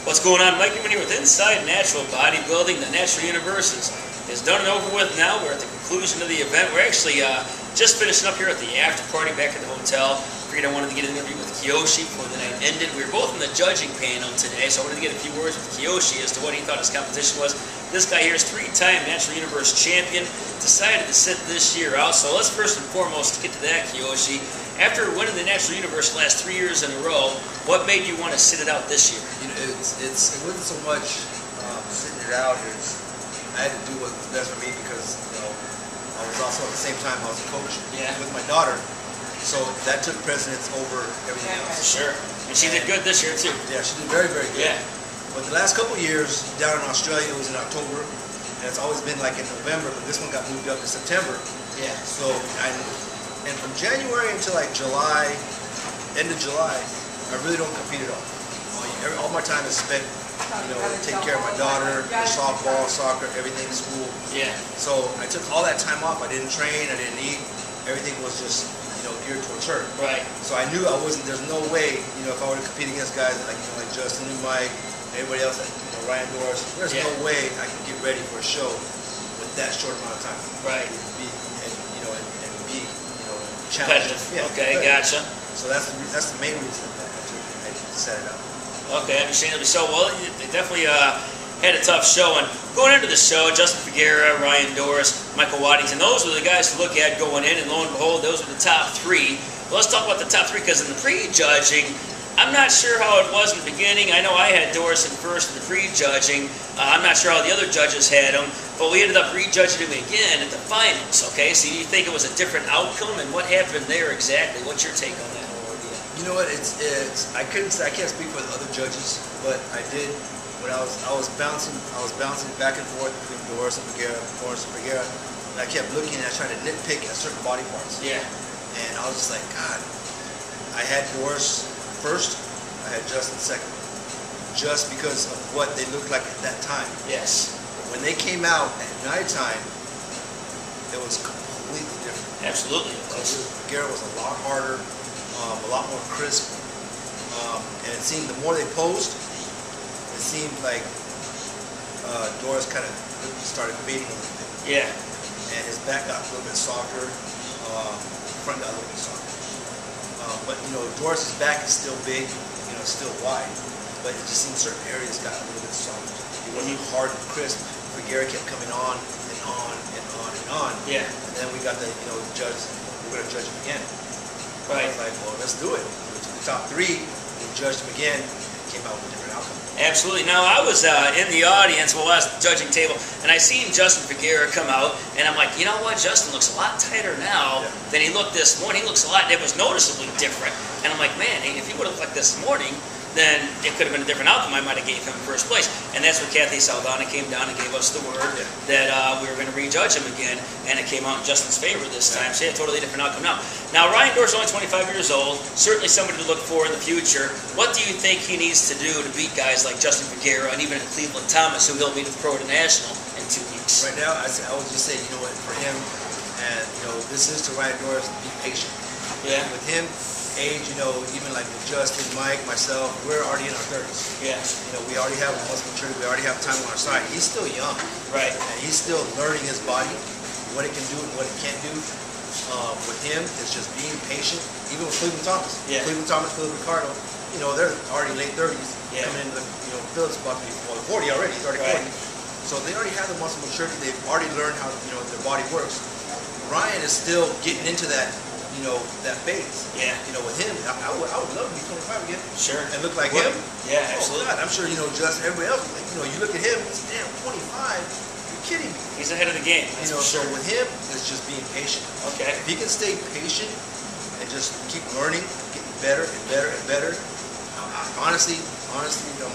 What's going on, Mike? I'm here with Inside Natural Bodybuilding. The Natural Universe is done and over with now. We're at the conclusion of the event. We're actually just finishing up here at the after party back at the hotel. Figured I wanted to get an interview with Kiyoshi before the night ended. We were both in the judging panel today, so I wanted to get a few words with Kiyoshi as to what he thought his competition was. This guy here is three-time Natural Universe champion. Decided to sit this year out. So let's first and foremost get to that, Kiyoshi. After winning the Natural Universe the last 3 years in a row, what made you want to sit it out this year? You know, it wasn't so much sitting it out. I had to do what was best for me because I was also at the same time I was a coach with my daughter, so that took precedence over everything else. Sure, and she did good this year too. Yeah, she did very, very good. Yeah. But the last couple of years down in Australia, it was in October, and it's always been like in November, but this one got moved up to September. Yeah. So and from January until like July, end of July, I really don't compete at all. All my time is spent, taking care of my daughter, softball, soccer, everything, school. Yeah. So I took all that time off. I didn't train. I didn't eat. Everything was just, geared towards her. Right. So I knew I wasn't. There's no way, if I were to compete against guys like Justin and Mike, everybody else, Ryan, Doris. There's no way I can get ready for a show with that short amount of time. Right. And be competitive. Yeah, okay, gotcha. So that's the main reason that I set it up. Okay, understandably so. Well, they definitely had a tough show. And going into the show, Justin Firgaira, Ryan, Doris, Michael Waddington, those were the guys to look at going in. And lo and behold, those were the top three. Well, let's talk about the top three because in the pre-judging, I'm not sure how it was in the beginning. I know I had Doris in first in the pre-judging. I'm not sure how the other judges had them, but we ended up re-judging him again at the finals. Okay, so you think it was a different outcome, and what happened there exactly? What's your take on that whole idea? You know what? I can't speak for the other judges, but I did when I was bouncing back and forth between Doris and Firgaira, and I kept looking and I tried to nitpick at certain body parts. Yeah. And I was just like, God, I had Doris first, I had Justin second, just because of what they looked like at that time. Yes. When they came out at nighttime, it was completely different. Absolutely. Firgaira was a lot harder, a lot more crisp, and it seemed the more they posed, it seemed like Doris kind of started fading a little bit. Yeah. And his back got a little bit softer, front got a little bit softer. But Doris's back is still big, still wide, but it just seemed certain areas got a little bit soft. It wasn't hard and crisp. Firgaira kept coming on and on and on and on. Yeah. And then we got the judge. We're gonna judge him again. Right. I was like, well, let's do it. We took the top three. We judged him again. And came out with a different outcome. Absolutely. Now, I was in the audience while I was at the judging table, and I seen Justin Firgaira come out, and I'm like, you know what? Justin looks a lot tighter now than he looked this morning. He looks it was noticeably different. And I'm like, man, if he would have looked like this morning, then it could have been a different outcome. I might have gave him first place. And that's when Kathy Saldana came down and gave us the word that we were going to rejudge him again, and it came out in Justin's favor this time. So yeah, totally different outcome now. Ryan Doris is only 25 years old, certainly somebody to look for in the future. What do you think he needs to do to beat guys like Justin Firgaira and even Cleveland Thomas, who he'll meet at the Pro International in 2 weeks? Right now, I would just say, what, for him, and this is to Ryan Doris, be patient. Yeah. With him, age, even like with Justin, Mike, myself, we're already in our 30s. Yeah. We already have muscle maturity, we already have time on our side. He's still young. Right. And he's still learning his body, what it can do and what it can't do. With him, it's just being patient. Even with Cleveland Thomas. Yeah. Cleveland Thomas, Philip Ricardo, they're already late 30s. Yeah. Coming into Philip's about to be 40 already. He's already 40. So they already have the muscle maturity. They've already learned how their body works. Ryan is still getting into that that phase. Yeah. With him, I would love to be 25 again. Sure. And look like him. Yeah, absolutely. Oh God, I'm sure Just everybody else. You look at him. It's damn 25. You're kidding me. He's ahead of the game. That's for sure. So with him, it's just being patient. Okay. If he can stay patient and just keep learning, getting better and better and better. Honestly,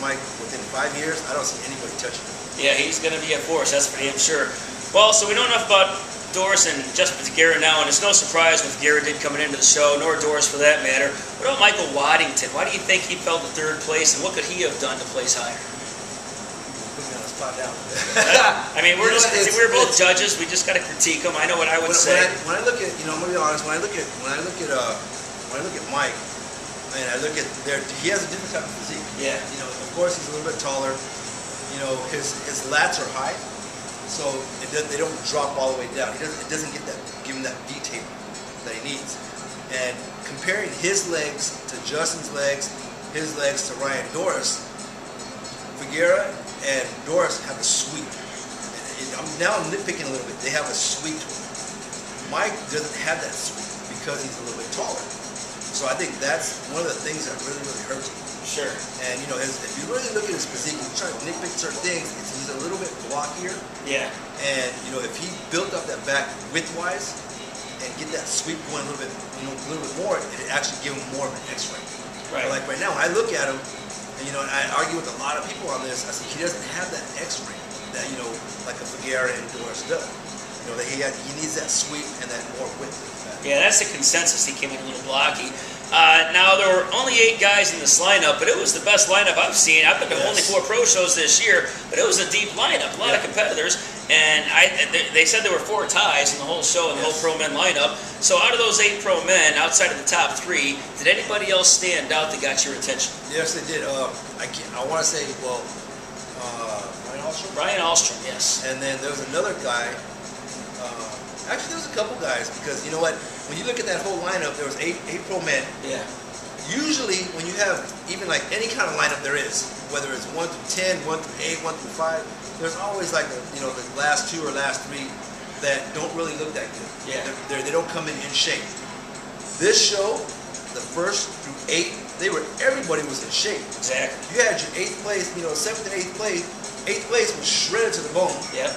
Mike, within 5 years, I don't see anybody touching him. Yeah, he's going to be a force. That's for damn sure. Well, so we know enough about Doris and Justin Firgaira now, and it's no surprise what Firgaira did coming into the show, nor Doris for that matter. What about Michael Waddington? Why do you think he fell to third place, and what could he have done to place higher? Put me on the spot now. I mean, we're both judges. We just got to critique him. I know what I would say. When I look at, I'm gonna be honest. When I look at Mike, and I look at he has a different type of physique. Yeah. The course, he's a little bit taller. You know, his lats are high, so they don't drop all the way down. It doesn't give him that V taper that he needs. And comparing his legs to Justin's legs, his legs to Ryan Doris, Firgaira and Doris have a sweep. Now I'm nitpicking a little bit. They have a sweep to them. Mike doesn't have that sweep because he's a little bit taller. So I think that's one of the things that really, really hurts him. Sure. And you know, if you really look at his physique, you try to nitpick certain things, he's a little bit blockier. Yeah. And you know, if he built up that back width-wise and get that sweep going a little bit, a little bit more, it'd actually give him more of an X-ray. Right. But like right now, when I look at him, and you know, and I argue with a lot of people on this, I say he doesn't have that X-ray that like a Firgaira and Doris does. You know, that he needs that sweep and that more width. Yeah, that's the consensus. He came in a little blocky. Now, there were only 8 guys in this lineup, but it was the best lineup I've seen. I've been to only 4 pro shows this year, but it was a deep lineup, a lot of competitors. And they said there were 4 ties in the whole show, in the whole pro men lineup. So out of those 8 pro men, outside of the top 3, did anybody else stand out that got your attention? Yes, they did. I want to say, well, Ryan Ahlstrom? Ryan Ahlstrom, yes. And then there was another guy. Actually, there was a couple guys, because you know what? When you look at that whole lineup, there was 8 pro men. Yeah. Usually, when you have even like any kind of lineup there is, whether it's 1 through 10, 1 through 8, 1 through 5, there's always like the last 2 or last 3 that don't really look that good. Yeah. They don't come in shape. This show, the first through 8, everybody was in shape. Exactly. You had your 8th place, 7th and 8th place. 8th place was shredded to the bone. Yep.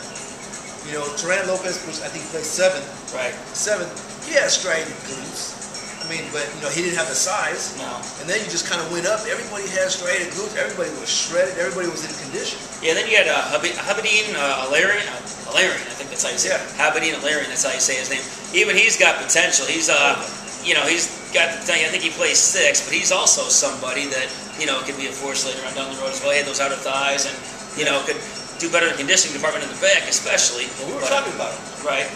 You know, Teran Lopez, which I think placed 7th. Right. 7th. He had striated glutes. I mean, but he didn't have the size. No. And then you just kind of went up. Everybody had striated glutes. Everybody was shredded. Everybody was in condition. Yeah. Then you had Habadine Ahlstrom. I think that's how you say it. Habadine Ahlstrom. That's how you say his name. Even he's got potential. He's he's got the thing. I think he plays 6, but he's also somebody that could be a force later on down the road as well. He had those outer thighs, and could do better in the conditioning department in the back, especially. Well, we were talking about him. Right.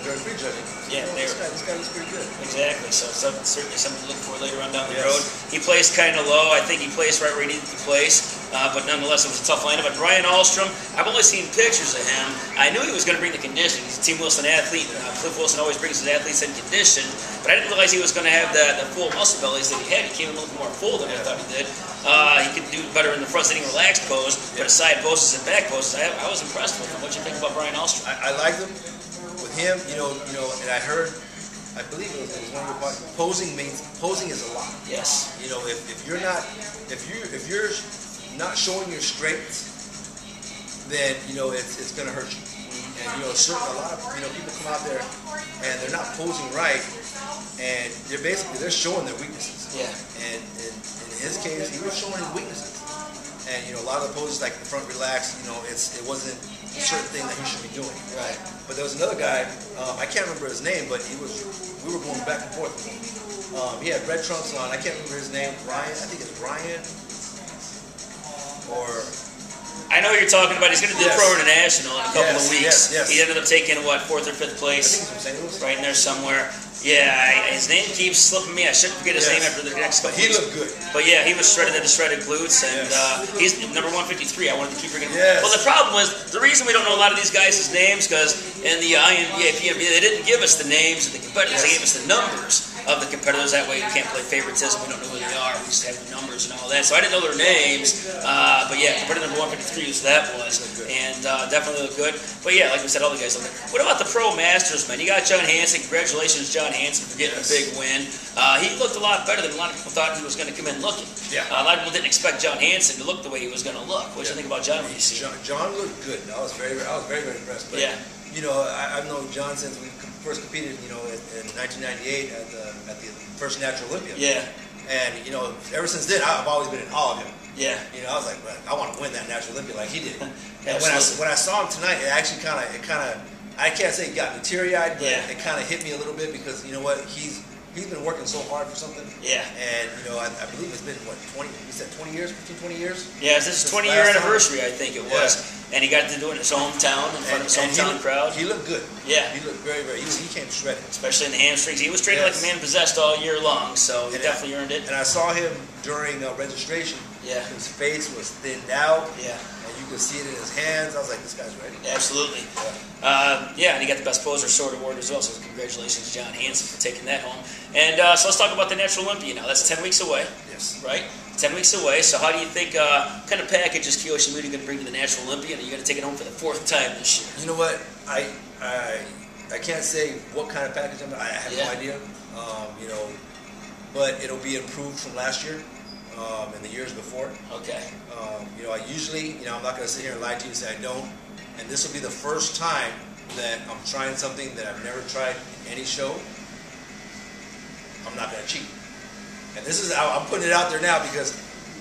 During prejudging. Yeah, this guy looks pretty good. Exactly. So certainly something to look for later on down the road. He placed kind of low. I think he placed right where he needed to place. But nonetheless, it was a tough lineup. But Brian Ahlstrom, I've only seen pictures of him. I knew he was going to bring the conditioning. He's a Team Wilson athlete. Cliff Wilson always brings his athletes in condition. But I didn't realize he was going to have the full muscle bellies that he had. He came in a little more full than I thought he did. He could do better in the front sitting relaxed pose, but his side poses and back poses, I was impressed with him. What do you think about Brian Ahlstrom? I liked him. With him, and I heard, I believe it was one of your podcasts, posing is a lot. Yes. If you're not showing your strengths, then it's going to hurt you. And a lot of people come out there and they're not posing right, and they're showing their weaknesses. Yeah. And in his case, he was showing his weaknesses. And a lot of the poses, like the front relaxed, it wasn't a certain thing that he should be doing. Right. But there was another guy, I can't remember his name, but we were going back and forth with him. He had red trunks on. I can't remember his name. Ryan, I think it's Ryan. Or I know what you're talking about. He's going to do the Pro International in a couple of weeks. Yes. He ended up taking 4th or 5th place. I think he's from St. Louis. Right in there somewhere. Yeah, his name keeps slipping me. I shouldn't forget his name after the next couple weeks. He looked good. But yeah, he was shredded at the shredded glutes, and he's number 153. I wanted to keep bringing him. Yes. Well, the problem was, the reason we don't know a lot of these guys' names, because in the INBA, PNBA, they didn't give us the names of the competitors. They gave us the numbers of the competitors. That way we can't play favoritism. We don't know who they are. We just have the numbers and all that. So I didn't know their names. But yeah, competitor number 153 was that was. And definitely looked good. But yeah, like we said, all the guys look good. What about the Pro Masters, man? You got John Hansen. Congratulations, John Hansen, for getting a big win. He looked a lot better than a lot of people thought he was going to come in looking. Yeah. A lot of people didn't expect John Hansen to look the way he was going to look. What do you think about John? John looked good. I was very, very impressed. But, I've known John since we first competed, in 1998 at the first Natural Olympia. Yeah. And, ever since then, I've always been in awe of him. Yeah. I was like, man, I want to win that Natural Olympia like he did. And when I saw him tonight, it actually kind of, I can't say it got me teary-eyed, but it kind of hit me a little bit because, you know what, he's been working so hard for something. Yeah. And, I believe it's been, 20 years, 15, 20 years? Yeah, this is 20-year anniversary, I think it was. Yeah. And he got to do it in his hometown, in front of his hometown crowd. He looked good. Yeah. He looked very, very, he came shredded. Especially in the hamstrings. He was training like a man possessed all year long, so he definitely earned it. And I saw him during registration. Yeah. His face was thinned out. Yeah. And you could see it in his hands. I was like, this guy's ready. Absolutely. Yeah, and he got the Best Poser Sword Award as well, so congratulations, John Hansen, for taking that home. And so let's talk about the Natural Olympia now. That's 10 weeks away. Yes. Right? 10 weeks away. So how do you think, what kind of package is Kiyoshi Moody going to bring to the Natural Olympia? And are you going to take it home for the 4th time this year? You know what? I can't say what kind of package I have no idea. You know, but it'll be improved from last year and the years before. Okay. You know, I usually, you know, I'm not going to sit here and lie to you and say I don't. And this will be the first time that I'm trying something that I've never tried in any show. I'm not going to cheat. And this is how I'm putting it out there now, because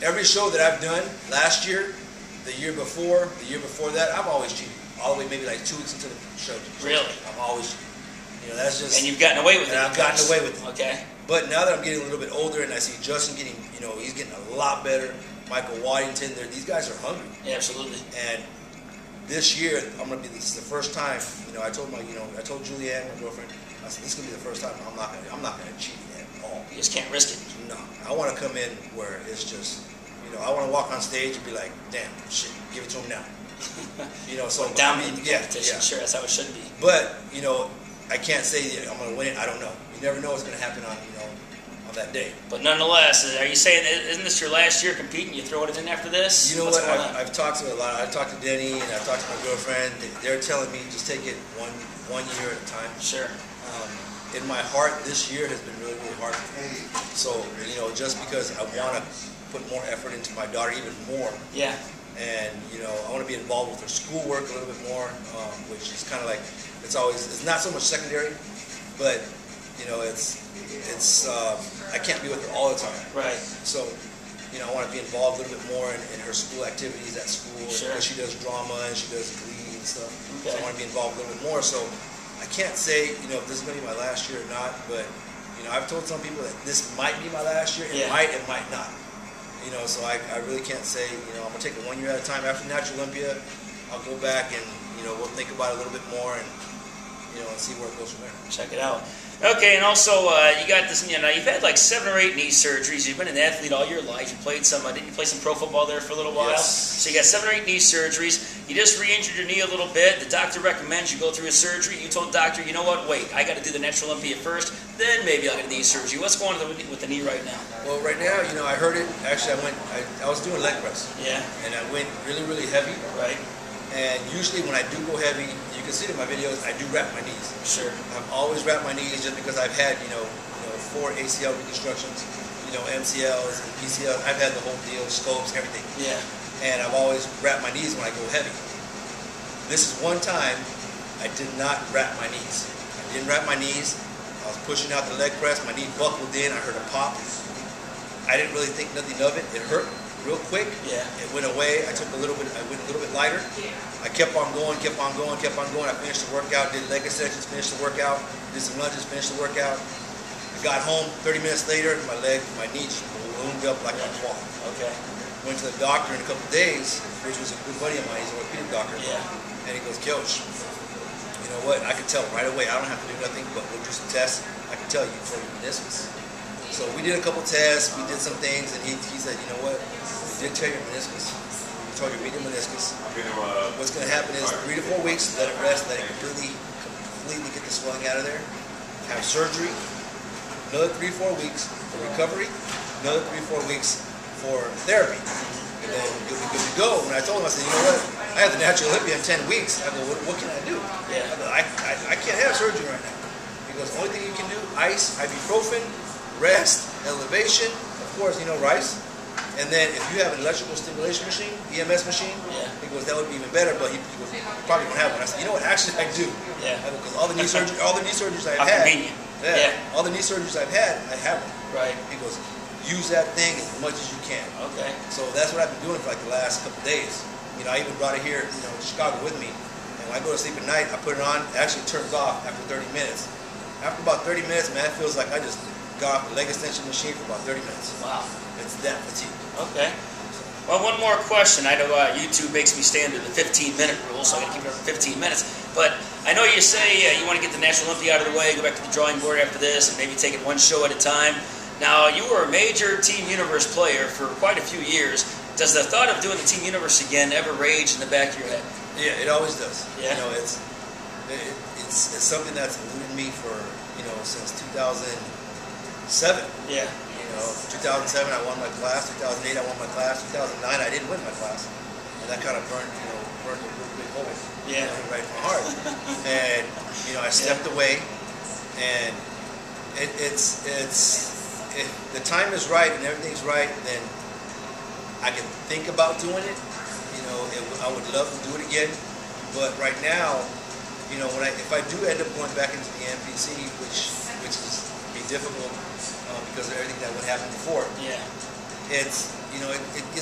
every show that I've done last year, the year before that, I've always cheated. All the way maybe like 2 weeks into the show. Really? I'm always, you know, that's just. And you've gotten away with it. And I've gotten away with it. Okay. But now that I'm getting a little bit older and I see Justin getting, you know, he's getting a lot better. Michael Waddington, these guys are hungry. Yeah, absolutely. And this year, this is the first time, you know, I told Julianne, my girlfriend, I said, this is going to be the first time I'm not going to cheat at all. You just can't risk it. No. I want to come in where it's just, you know, I want to walk on stage and be like, damn, shit, give it to him now. You know, so dominate the competition. Yeah. Sure, that's how it should be. But, you know, I can't say I'm going to win it. I don't know. You never know what's going to happen on, you know, on that day. But nonetheless, are you saying, isn't this your last year competing? You throw it in after this? You know what? I've talked to a lot. I've talked to Denny and I've talked to my girlfriend. They're telling me just take it one year at a time. Sure. In my heart, this year has been really, really hard for me. So, you know, just because I want to put more effort into my daughter even more. Yeah. And, you know, I want to be involved with her schoolwork a little bit more, which is kind of like, it's not so much secondary, but, you know, I can't be with her all the time. Right. So, you know, I want to be involved a little bit more in her school activities at school. Sure. Because she does drama and she does glee and stuff. Okay. So I want to be involved a little bit more. So I can't say, you know, if this is going to be my last year or not, but, you know, I've told some people that this might be my last year. It might not. You know, so I really can't say, you know, I'm going to take it 1 year at a time. After Natural Olympia, I'll go back and, you know, we'll think about it a little bit more and, you know, and see where it goes from there. Check it out. Okay, and also you got this. You know, you've had like 7 or 8 knee surgeries. You've been an athlete all your life. You played some. Didn't you play some pro football there for a little while? Yes. So you got 7 or 8 knee surgeries. You just re-injured your knee a little bit. The doctor recommends you go through a surgery. You told the doctor, you know what? Wait, I got to do the Natural Olympia first. Then maybe I'll get a knee surgery. What's going on with the knee right now? Well, right now, you know, I heard it. Actually, I was doing leg press. Yeah. And I went really, really heavy. Right. And usually when I do go heavy, you can see it in my videos, I do wrap my knees. Sure. I've always wrapped my knees just because I've had, you know 4 ACL reconstructions, you know, MCLs and PCLs. I've had the whole deal, scopes, everything. Yeah. And I've always wrapped my knees when I go heavy. This is one time I did not wrap my knees. I didn't wrap my knees. I was pushing out the leg press. My knee buckled in. I heard a pop. I didn't really think nothing of it. It hurt real quick. Yeah. It went away. I went a little bit lighter. I kept on going. I finished the workout, did leg extensions, finished the workout, did some lunges, finished the workout. I got home 30 minutes later, my knee just ballooned up like a wall. Okay. Went to the doctor in a couple of days, which was a good buddy of mine. He's an orthopedic doctor. Yeah. And he goes, Kiyoshi, you know what? I can tell right away. I don't have to do nothing, but we'll do some tests. I can tell you for your meniscus. So we did a couple tests, we did some things, and he said, you know what? We did tear your meniscus. We tore your medial meniscus. What's going to happen is 3 to 4 weeks, let it rest, let it completely get the swelling out of there. Have surgery. Another 3 to 4 weeks for recovery. Another 3 to 4 weeks for therapy. And then you'll be good to go. And I told him, I said, you know what? I have the Natural Olympia in 10 weeks. I go, what can I do? Yeah. I can't have surgery right now. He goes, the only thing you can do, ice, ibuprofen, rest, elevation, of course, you know, rice. And then if you have an electrical stimulation machine, EMS machine, he goes, that would be even better, but he goes, you probably won't have one. I said, you know what, actually I do. Yeah. Because all the knee surgeries I've How had. convenient. All the knee surgeries I've had, I have one. Right. He goes, use that thing as much as you can. Okay. So that's what I've been doing for like the last couple of days. You know, I even brought it here, you know, to Chicago with me. And when I go to sleep at night, I put it on. It actually turns off after 30 minutes. After about 30 minutes, man, it feels like I just got off the leg extension machine for about 30 minutes. Wow. It's that fatigue. Okay. Well, one more question. I know YouTube makes me stand to the 15-minute rule, so I got to keep it for 15 minutes. But I know you say you want to get the Natural Olympia out of the way, go back to the drawing board after this, and maybe take it one show at a time. Now, you were a major Team Universe player for quite a few years. Does the thought of doing the Team Universe again ever rage in the back of your head? Yeah, it always does. Yeah. You know, it's something that's eluded me for, you know, since 2007. Yeah. You know, 2007 I won my class. 2008 I won my class. 2009 I didn't win my class, and that kind of burned a real big hole. Yeah. Right in my heart. And you know, I stepped away, and if the time is right and everything's right, then I can think about doing it. You know, I would love to do it again, but right now, you know, if I do end up going back into the NPC, which is be difficult because of everything that would happen before. Yeah. It's, you know, it gets